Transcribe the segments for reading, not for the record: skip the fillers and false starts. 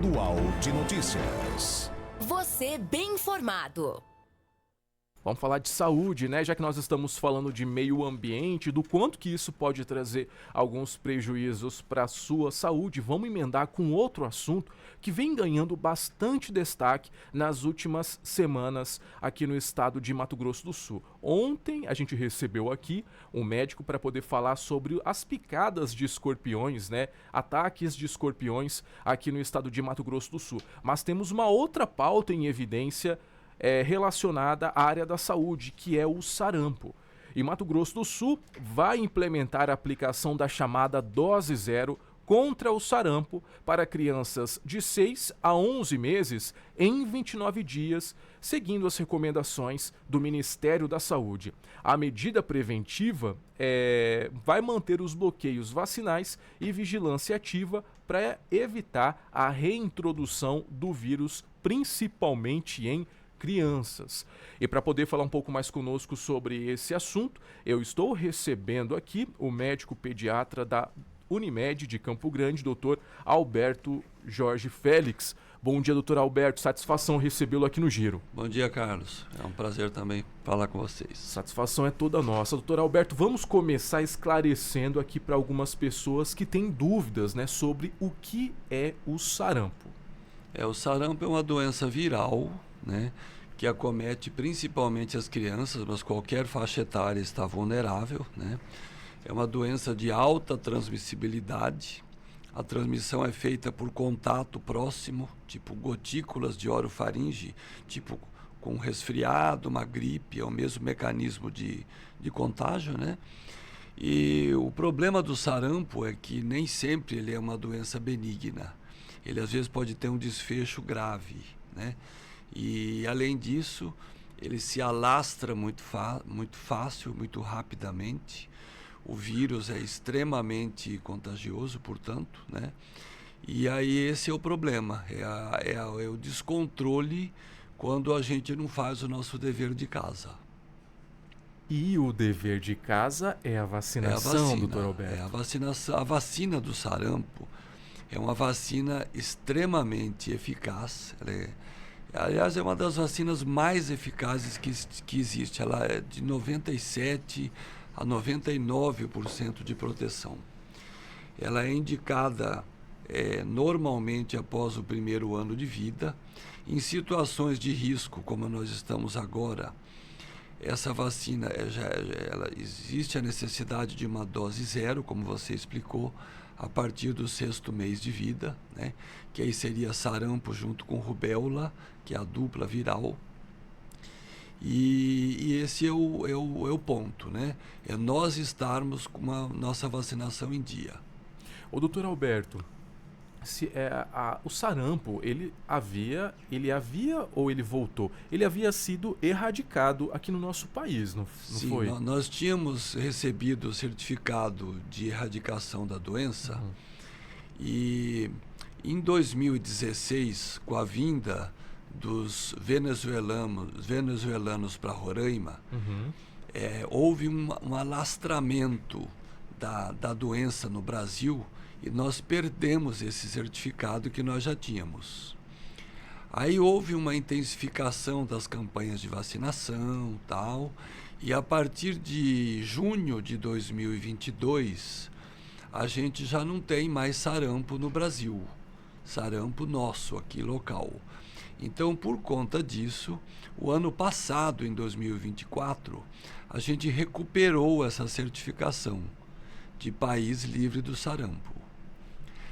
Atual de Notícias. Você bem informado. Vamos falar de saúde, né? Já que nós estamos falando de meio ambiente, do quanto que isso pode trazer alguns prejuízos para a sua saúde, vamos emendar com outro assunto que vem ganhando bastante destaque nas últimas semanas aqui no estado de Mato Grosso do Sul. Ontem a gente recebeu aqui um médico para poder falar sobre as picadas de escorpiões, né? Ataques de escorpiões aqui no estado de Mato Grosso do Sul. Mas temos uma outra pauta em evidência relacionada à área da saúde, que é o sarampo. E Mato Grosso do Sul vai implementar a aplicação da chamada dose zero contra o sarampo para crianças de 6 a 11 meses em 29 dias, seguindo as recomendações do Ministério da Saúde. A medida preventiva vai manter os bloqueios vacinais e vigilância ativa para evitar a reintrodução do vírus, principalmente em crianças. E para poder falar um pouco mais conosco sobre esse assunto, eu estou recebendo aqui o médico pediatra da Unimed de Campo Grande, Dr. Alberto Jorge Félix. Bom dia, doutor Alberto. Satisfação recebê-lo aqui no Giro. Bom dia, Carlos. É um prazer também falar com vocês. Satisfação é toda nossa. Doutor Alberto, vamos começar esclarecendo aqui para algumas pessoas que têm dúvidas, né, sobre o que é o sarampo. O sarampo é uma doença viral, né, que acomete principalmente as crianças, mas qualquer faixa etária está vulnerável, né? É uma doença de alta transmissibilidade. A transmissão é feita por contato próximo, tipo gotículas de orofaringe, tipo com resfriado, uma gripe, é o mesmo mecanismo de contágio, né? E o problema do sarampo é que nem sempre ele é uma doença benigna. Ele às vezes pode ter um desfecho grave, né? E além disso, ele se alastra muito fácil, muito rapidamente. O vírus é extremamente contagioso, portanto, né? E aí esse é o problema, é o descontrole quando a gente não faz o nosso dever de casa. E o dever de casa é a vacinação, doutor Alberto? É a vacinação. A vacina do sarampo é uma vacina extremamente eficaz. Aliás, é uma das vacinas mais eficazes que existe. Ela é de 97% a 99% de proteção. Ela é indicada normalmente após o primeiro ano de vida. Em situações de risco, como nós estamos agora, essa vacina, existe a necessidade de uma dose zero, como você explicou, a partir do 6º mês de vida, né? Que aí seria sarampo junto com rubéola, que é a dupla viral. E esse é o ponto, né? É nós estarmos com a nossa vacinação em dia. Ô, doutor Alberto, o sarampo, ele havia ou ele voltou? Ele havia sido erradicado aqui no nosso país, não Sim, foi? Nós tínhamos recebido o certificado de erradicação da doença. E em 2016, com a vinda dos venezuelanos para Roraima, houve um alastramento da doença no Brasil e nós perdemos esse certificado que nós já tínhamos. Aí houve uma intensificação das campanhas de vacinação, tal, e a partir de junho de 2022, a gente já não tem mais sarampo no Brasil, sarampo nosso aqui local. Então, por conta disso, o ano passado, em 2024, a gente recuperou essa certificação de país livre do sarampo.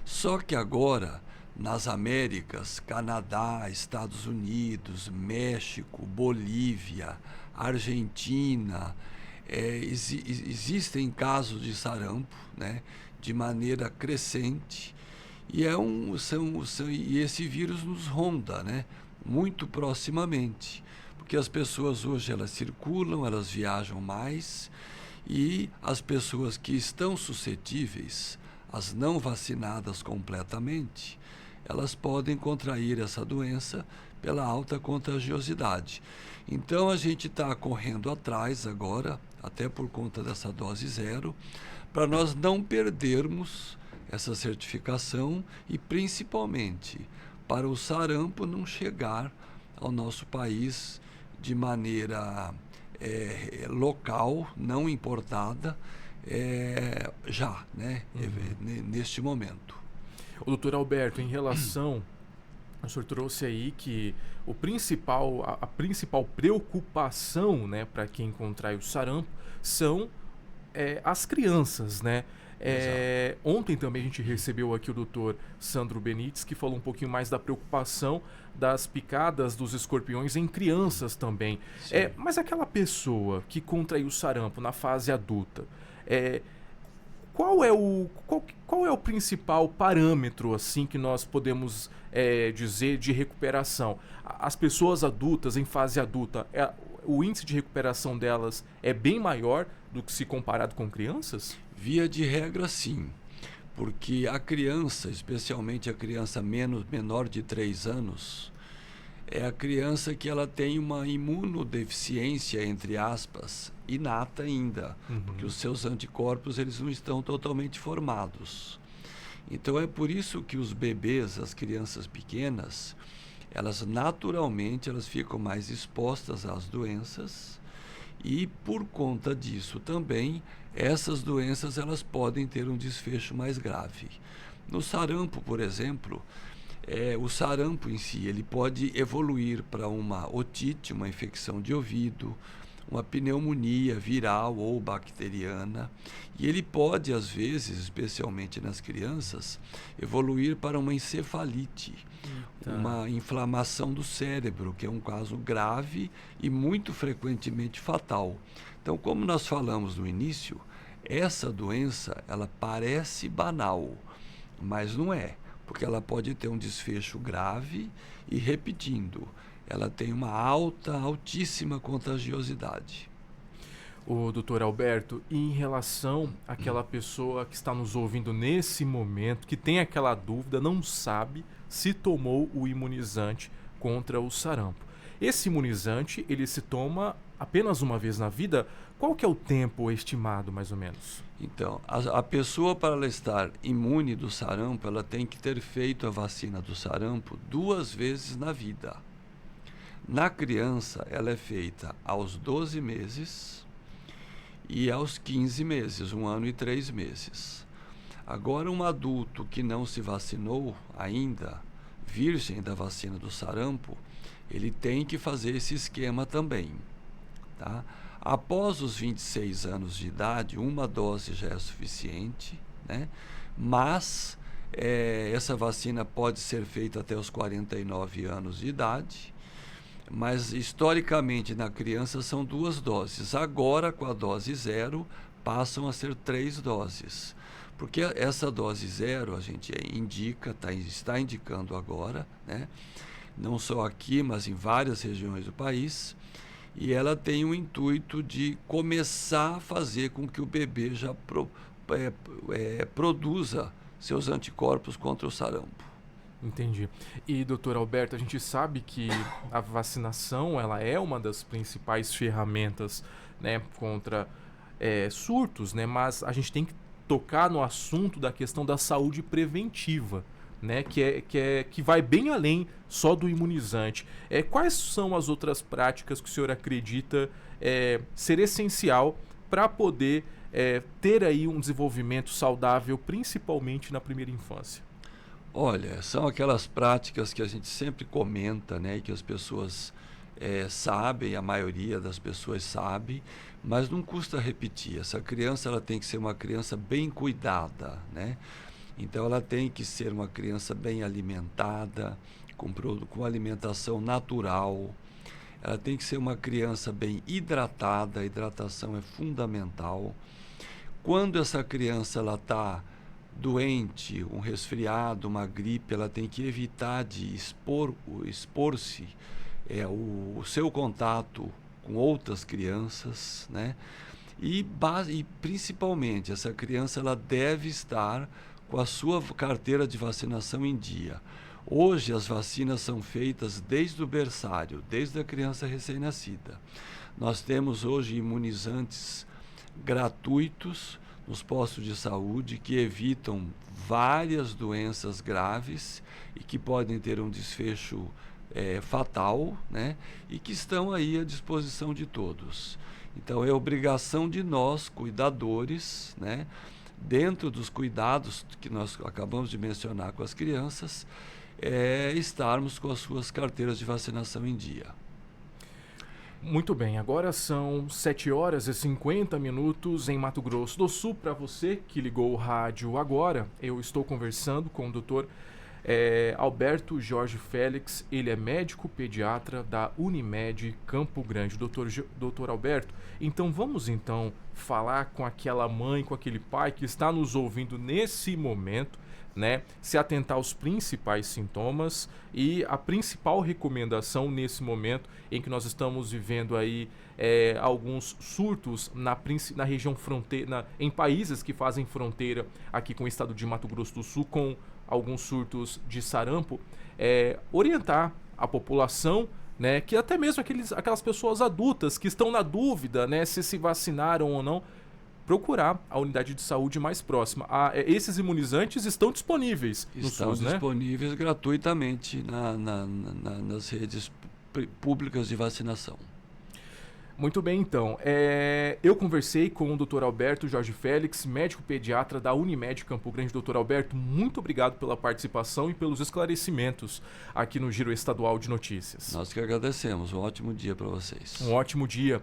Só que agora, nas Américas, Canadá, Estados Unidos, México, Bolívia, Argentina, existem casos de sarampo, né, de maneira crescente, e e esse vírus nos ronda, né, muito proximamente, porque as pessoas hoje elas circulam, elas viajam mais, e as pessoas que estão suscetíveis, as não vacinadas completamente, elas podem contrair essa doença pela alta contagiosidade. Então a gente está correndo atrás agora, até por conta dessa dose zero, para nós não perdermos essa certificação e principalmente para o sarampo não chegar ao nosso país de maneira local, não importada, já, né? Neste momento. O doutor Alberto, em relação, o senhor trouxe aí que a principal preocupação, né, para quem contrai o sarampo são as crianças, né? Ontem também a gente recebeu aqui o doutor Sandro Benites, que falou um pouquinho mais da preocupação das picadas dos escorpiões em crianças também. Mas aquela pessoa que contraiu o sarampo na fase adulta, qual é o principal parâmetro assim que nós podemos dizer de recuperação? As pessoas adultas em fase adulta, o índice de recuperação delas é bem maior do que se comparado com crianças? Via de regra, sim, porque a criança, especialmente a criança menor de 3 anos, é a criança que ela tem uma imunodeficiência, entre aspas, inata ainda, porque os seus anticorpos eles não estão totalmente formados. Então é por isso que os bebês, as crianças pequenas, elas naturalmente elas ficam mais expostas às doenças e por conta disso também essas doenças elas podem ter um desfecho mais grave. No sarampo, por exemplo, o sarampo em si ele pode evoluir para uma otite, uma infecção de ouvido, uma pneumonia viral ou bacteriana, e ele pode, às vezes, especialmente nas crianças, evoluir para uma encefalite, uma inflamação do cérebro, que é um caso grave e muito frequentemente fatal. Então, como nós falamos no início, essa doença, ela parece banal, mas não é, porque ela pode ter um desfecho grave e, repetindo, ela tem uma altíssima contagiosidade. O doutor Alberto, e em relação àquela pessoa que está nos ouvindo nesse momento, que tem aquela dúvida, não sabe se tomou o imunizante contra o sarampo. Esse imunizante, ele se toma apenas uma vez na vida? Qual que é o tempo estimado, mais ou menos? Então, a pessoa, para ela estar imune do sarampo, ela tem que ter feito a vacina do sarampo 2 vezes na vida. Na criança, ela é feita aos 12 meses e aos 15 meses, 1 ano e 3 meses. Agora, um adulto que não se vacinou ainda, virgem da vacina do sarampo, ele tem que fazer esse esquema também, tá? Após os 26 anos de idade, 1 dose já é suficiente, né? Mas essa vacina pode ser feita até os 49 anos de idade, mas historicamente na criança são 2 doses. Agora, com a dose 0, passam a ser 3 doses. Porque essa dose 0 a gente está indicando agora, né? Não só aqui, mas em várias regiões do país, e ela tem o intuito de começar a fazer com que o bebê já produza seus anticorpos contra o sarampo. Entendi. E, doutor Alberto, a gente sabe que a vacinação ela é uma das principais ferramentas, né, contra surtos, né, mas a gente tem que tocar no assunto da questão da saúde preventiva, né, que vai bem além só do imunizante. Quais são as outras práticas que o senhor acredita ser essencial para poder ter aí um desenvolvimento saudável, principalmente na primeira infância? Olha, são aquelas práticas que a gente sempre comenta, né, e que as pessoas sabem, a maioria das pessoas sabe, mas não custa repetir. Essa criança ela tem que ser uma criança bem cuidada, né? Então ela tem que ser uma criança bem alimentada, com alimentação natural. Ela tem que ser uma criança bem hidratada, a hidratação é fundamental. Quando essa criança ela está doente, um resfriado, uma gripe, ela tem que evitar de expor-se o seu contato com outras crianças, né? E principalmente essa criança ela deve estar com a sua carteira de vacinação em dia. Hoje as vacinas são feitas desde o berçário, desde a criança recém-nascida. Nós temos hoje imunizantes gratuitos nos postos de saúde que evitam várias doenças graves e que podem ter um desfecho fatal, né? E que estão aí à disposição de todos. Então é obrigação de nós, cuidadores, né? Dentro dos cuidados que nós acabamos de mencionar com as crianças, estarmos com as suas carteiras de vacinação em dia. Muito bem, agora são 7h50 em Mato Grosso do Sul. Para você que ligou o rádio agora, eu estou conversando com o doutor Alberto Jorge Félix. Ele é médico pediatra da Unimed Campo Grande. Doutor Alberto, então vamos falar com aquela mãe, com aquele pai que está nos ouvindo nesse momento, né? Se atentar aos principais sintomas e a principal recomendação nesse momento em que nós estamos vivendo aí alguns surtos na região fronteira, em países que fazem fronteira aqui com o estado de Mato Grosso do Sul, com alguns surtos de sarampo, orientar a população, né, que até mesmo aquelas pessoas adultas que estão na dúvida, né, se vacinaram ou não, procurar a unidade de saúde mais próxima. Esses imunizantes estão disponíveis no SUS, né? Estão disponíveis gratuitamente nas redes públicas de vacinação. Muito bem, então. Eu conversei com o Dr. Alberto Jorge Félix, médico pediatra da Unimed Campo Grande. Dr. Alberto, muito obrigado pela participação e pelos esclarecimentos aqui no Giro Estadual de Notícias. Nós que agradecemos. Um ótimo dia para vocês. Um ótimo dia.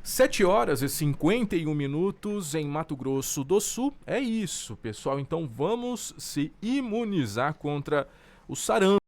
7h51 em Mato Grosso do Sul. É isso, pessoal. Então vamos se imunizar contra o sarampo.